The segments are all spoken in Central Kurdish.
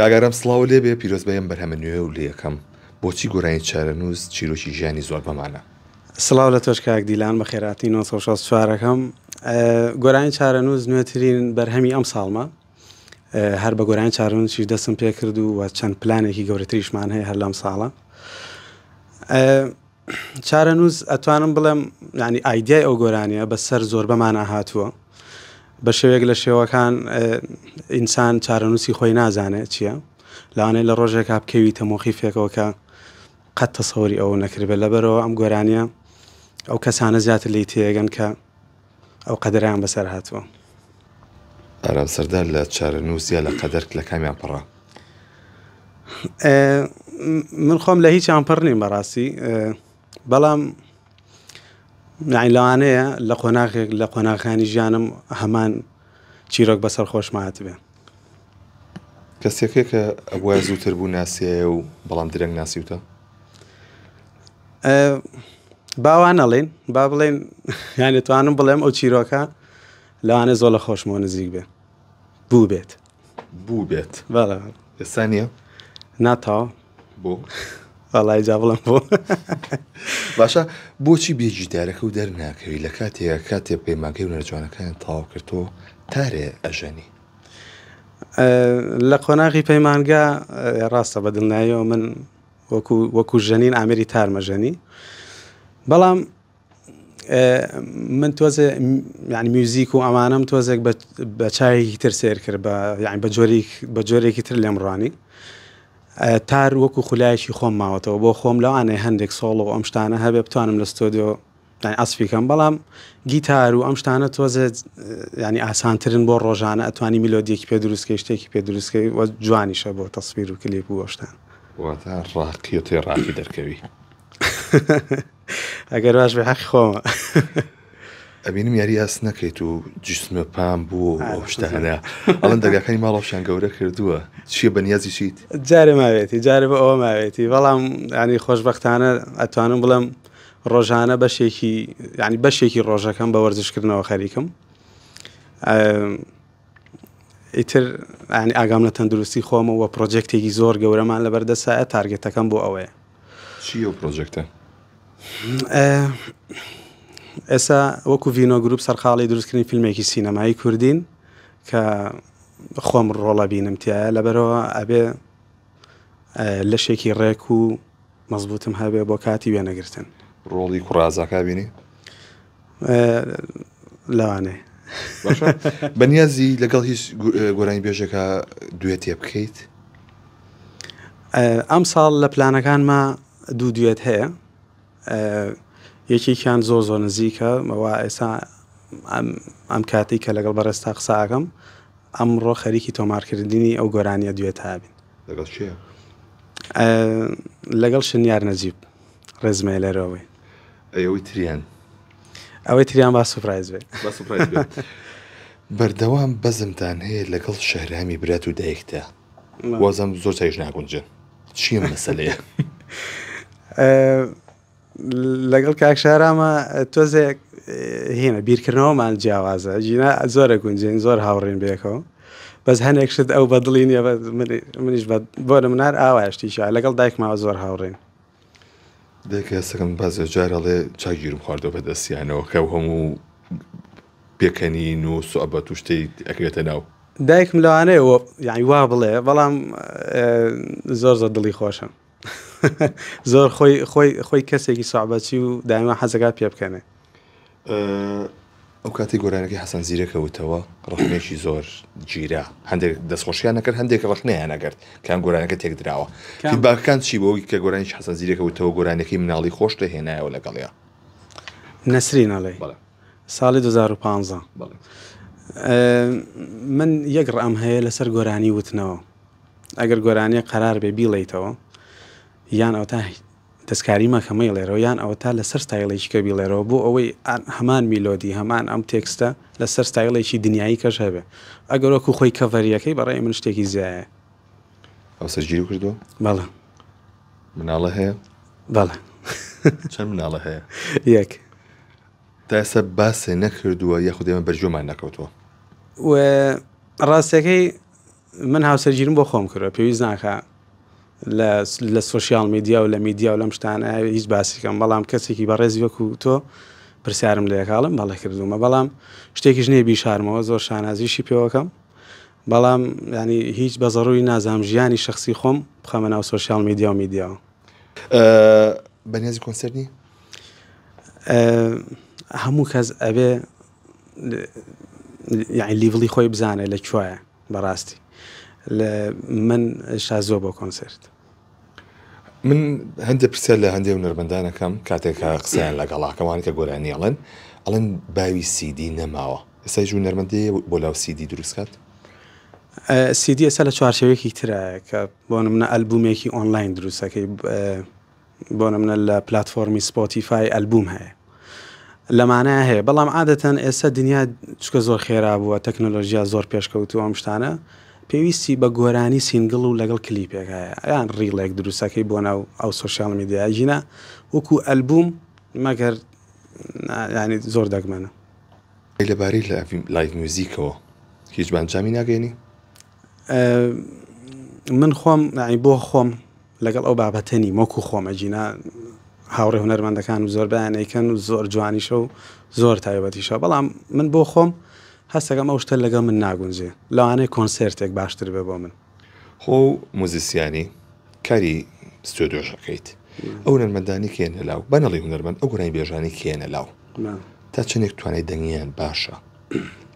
کاگەرم سڵاو لێ بێ پیرۆزبەیەم بەرهەمە نوێ و لێ یەکەم بۆچی گۆرانی چارەنووس چیرۆکی ژیانی زۆر بەمانە. سڵاو لە تۆش کاک دیلان بە خێراتی 1964ەکەم گۆرانی چارەنووس نوێترین بەرهەمی ئەم ساڵمە هەر بە گۆرانی چارەنووسیش دەستم پێ کرد و چەند پلانێکی گەورەتریشمان هەیە هەر لەم ساڵە. چارەنووس ئەتوانم بڵێم ینی ئایدیای ئەو گۆرانیە بەسەر زۆر بەمانە هاتووە بە شێوەیەک لە شێوەکان ئینسان چارەنووسی خۆی نازانێت چییە لەوانەیە لە ڕۆژێکا بکەویتە مۆقیفێکەوە کە قەت تەسەووری ئەو نەکردبێت لەبەرەوە ئەم گۆرانیە ئەو کەسانە زیاتر لی تێگەن کە ئەو قەدەریان بەسەر هاتووە. ئارام سەردار لە چارەنووس یا لە قەدەر لە کامیان پڕە؟ من خۆم لە هیچیان پڕ نیم بەڕاستی، بەڵام لەوانەیە لە قۆناغەکانی ژیانم هەمان چیرۆک بەسەر خۆشمات بێ. کەسێکێ کە ئەوە زووتر بوو ناسیایە و بەڵام درەنگ ناسیوتە؟ باوان نەڵێن با بڵێن یانی توانم بڵێم ئەو چیرۆکە لەوانێ زۆر لە خۆشمەوە نزیک بێ بوو بێت بەڵێ ئێستا نییە ناتاوە بۆ وەڵای جا بڵم بۆ باشە بۆچی بێجیدارەکە و دەرناکەوی لە کاتێک پەیمانگەی و نەرجوانەکان تەواو کردەوە تارێ ئەژەنی؟ لە قۆناغی پەیمانگا ڕاستە بەدڵنایەوە من وەکو ژەنین ئامێری تارمەژەنی، بەڵام من تۆزێ ینی میوزیک و ئەمانەم تۆزێک بە چاوێکی تر سیر کرد بە جۆرێکی تر لێمڕوانی تار وەکو خولایەکی خۆم ماوەتەوە بۆ خۆم لەوانەیە هەندێک سۆڵ و ئەم شتانە هەبێ بتوانم لە ستۆدیۆ ئەسفیکەم، بەڵام گیتار و ئەم شتانە تۆزێ ینی ئاسانترن بۆ ڕۆژانە ئەتوانی میلۆدیەکی پێ دروستکەی شتێکی پێ دروستکەی وە جوانیشە بۆ تەسویر و کلیپ و ئەو شتان. واتە ڕاقی و تێ ڕاقی دەرکەوی ئەگەر باش بێ حەقی خۆمە ئەبینم یاری ئاس نەکەیت و جسمە پام بوو ئەو شتانە ئەڵەن دەرگاکانی ماڵەوشان گەورە کردووە چییە بەنیازی چیت؟ جارێ ماوێتی جارێ بە ئەوە ماوێتی، بەڵام ینی خۆشبەختانە ئەتوانم بڵێم ڕۆژانە بەشێکی ڕۆژەکەم بە وەرزشکردنەوە خەریکم. ئیتر ینی ئاگام لە تەندروستی خۆمەوە پرۆجێکتێکی زۆر گەورەمان لەبەردەسایە تارگێتەکەم بۆ ئەوەیە. چی ئەو پرۆجێکتە؟ ئێستا وەکو ڤینۆ گروپ سەرخاڵی دروستکردنی فیلمێکی سینەمایی کوردین کە خۆم ڕۆڵە بینم تایە، لەبەرەوە ئەبێ لەشێکی ڕێک و مەزبوطم هەبێ بۆ کاتی وێنەگرتن. ڕۆڵی کوڕازاکە بینی؟ لەوانێ بەنیازی لەگەڵ هیچ گۆرانی بێژێکە دوێت تێ بکەیت؟ ئەم ساڵ لە پلانەکانمە دوو دوێت هەیە، یەکێکیان زۆر نزیکە ئەوە ئێستا ئەم کاتی کە لەگەڵ بەڕێستا قساکەم ئەمڕۆ خەریکی تۆمارکردنی ئەو گۆرانیە دوێت هابین. لەگەڵ چییە؟ لەگەڵ شنیار نەجیب ڕێزمەیە لەرەوەی. ئەوەی تریان؟ ئەوەی تریان با سوپرایز بێت. بەردەوام بەزمتان هەیە لەگەڵ شەهرامی برات و دایکتە، وازم زۆر چاویش ناگونجن، چییە مەسەلەیە؟ لەگەڵ کاک شارامە تۆزێک هێنە بیرکردنەوەمان جیاوازە ژینە زۆرە گونجین زۆر هاوڕێن بێکەوە، بەس هەنێک شت ئەو بەدڵی نیە منیش بۆ منار ئاوایشتیشە لەگەڵ دایکماوە زۆر هاوڕێن. دایکە سەکەم بازە جارەڵێ چاگیرم خواردەوە بەدەستیانەوە کە هەموو پێکەنین و سوعبەت و شتەی ئەکرێتە ناو. دایکم لەوانەیە یعنی وا بڵێ، بەڵام زۆر دڵی خۆشە زۆر خۆی کەسێکی سوعبەتی و دایما حەزەکات پێ بکەنێ. ئەو کاتی گۆرانەکەی حەسەن زیرەکەوتەوە ڕخنێکی زۆر گیرە، هەندێک دەستخۆشیان نەکرد، هەندێک ڕخنەیان نەگرت کام گۆرانەکە تێک دراوە. فیدباکەکان چی بۆی کە گۆرانیش حەسەن زیرەکەوتەوە گۆرانەکەی مناڵی خۆش دەهێنایەوە لەگەڵیا؟ نەسرین ئەڵێ ساڵی 2015 من یەک ڕام هەیە لەسەر گۆرانی وتنەوە، ئەگەر گۆرانیە قەرار بێ بیڵێیتەوە یان ئەو تا دەستکاری مەکەمەی لێرەوە یان ئەوە تا لەسەر ستایلێکی کە بیڵێرەوە بۆ ئەوەی هەمان میلۆدی هەمان ئەم تێکستە لەسەر ستایلێکی دنیایی کەش هەبێ، ئەگەر وەکو خۆی کەڤەریەکەی بەڕێی من شتێکی زیایە. ئەو سەرگیری کردووە؟ بەڵێ. مناڵە هەیە؟ بەڵێ. چەند مناڵە هەیە؟ یەک. تا ئێستا باسێ نەکردووە یاخود ئێمە بەرجۆمان نەکەوتووە؟ ڕاستەکەی من هاوسەرگیرم بۆ خۆم کردوە پێویست ناکە لە سوۆسیال میدیا و لە میدیا و لەم شتانە هیچ باسیکەم بەڵام کەسێکی بەڕێزی وەکو تۆ پرسیارم لێ کاڵم بەڵێ کردومە بەڵام شتێکیش نییە بیشارمەوە زۆر شانازیشی پێوەکەم بەڵام ینی هیچ بە زەڕووی نازام ژیانی شخصی خۆم بخەمە ناو سوۆسیال میدیا و میدیاوە. بەنیازی کۆنسەرنی هەموو کەس ئەبێ یعنی لیڤڵی خۆی بزانێ لە کوایە بەڕاستی من شا زۆر بۆ کۆنسرت. من هەندێک پرسیار لە هەندێک هونەرمەندانەکەم کاتێکە قسەیان لەگەڵاکەوانی کە گۆرانی ئەڵێن باوی سیدی نەماوە ئێستا ژوونەرمەندی بۆ لاو سیدی دروستکات؟ سیدی ئێستا لە چوارچێوەیەکی ترایە کە بۆ نمونە ئەلبومێکی ئۆنلاین دروستەکەی بۆ نمونە لە پلاتفۆرمی سپۆتیفای ئەلبوم هەیە لەمانەیە هەیە بەڵام عادەتەن ئێستا دنیا چکە زۆر خێرا بووە تەکنۆلۆژیا زۆر پێشکەوتووە ئەم شتانە پێویستی بە گۆرانی سینگڵ و لەگەڵ کلیپێک هەیە یان ڕیڵێک دروستەکەی بۆ ناو ئەو سۆشیال میدیا ژینە وەکو ئەلبوم مەگەر ینی زۆر دەگمەنە. لەبارەی لایڤ میوزیکەوە هیچ بانجامی ناگەێنی؟ من خۆم بۆ خۆم لەگەڵ ئەو بابەتەنی وەکو خۆمە ژینە هاوڕێ هونەرمەندەکان و زۆر بەیانەکەن و زۆر جوانیشە و زۆر تایبەتیشە بەڵام من بۆ خۆم هەستەکەم ئەو شتە لەگەڵ من ناگونجێ لەوانەیە کۆنسێرتێک باشتر بێ بۆ من. خۆ موزیسیانی کاری ستۆدیۆشەکەیت ئەو هونەرمەندانی کێنە لاو بەنەڵی هونەرمەند ئەو گۆرانی بێژانی کێنە لاو تا چەندێک توانای دەنگیان باشە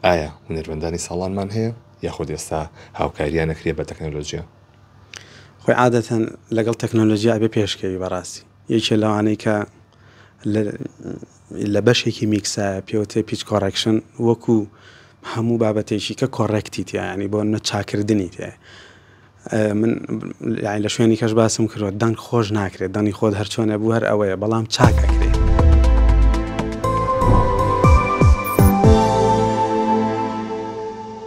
ئایا هونەرمەندانی ساڵانمان هەیە یاخود ئێستا هاوکاریان نەکرێ بە تەکنۆلۆژیا؟ خۆی عادەتەن لەگەڵ تەکنۆلۆژیا بێ پێشکەوی بەڕاستی یەکێ لەوانەی کە لە بەشێکی میکسە پێوتێ پیچ کۆڕێکشن وەکو هەموو بابەتێکی کە کۆڕێکتی تیا ینی بۆ نە چاکردنی تێ من لە شوێنی کەش باسم کردوە دەنگ خۆش ناکرێت دەنی خۆت هەرچۆنە بوو هەر ئەوەیە بەڵام چاکەکە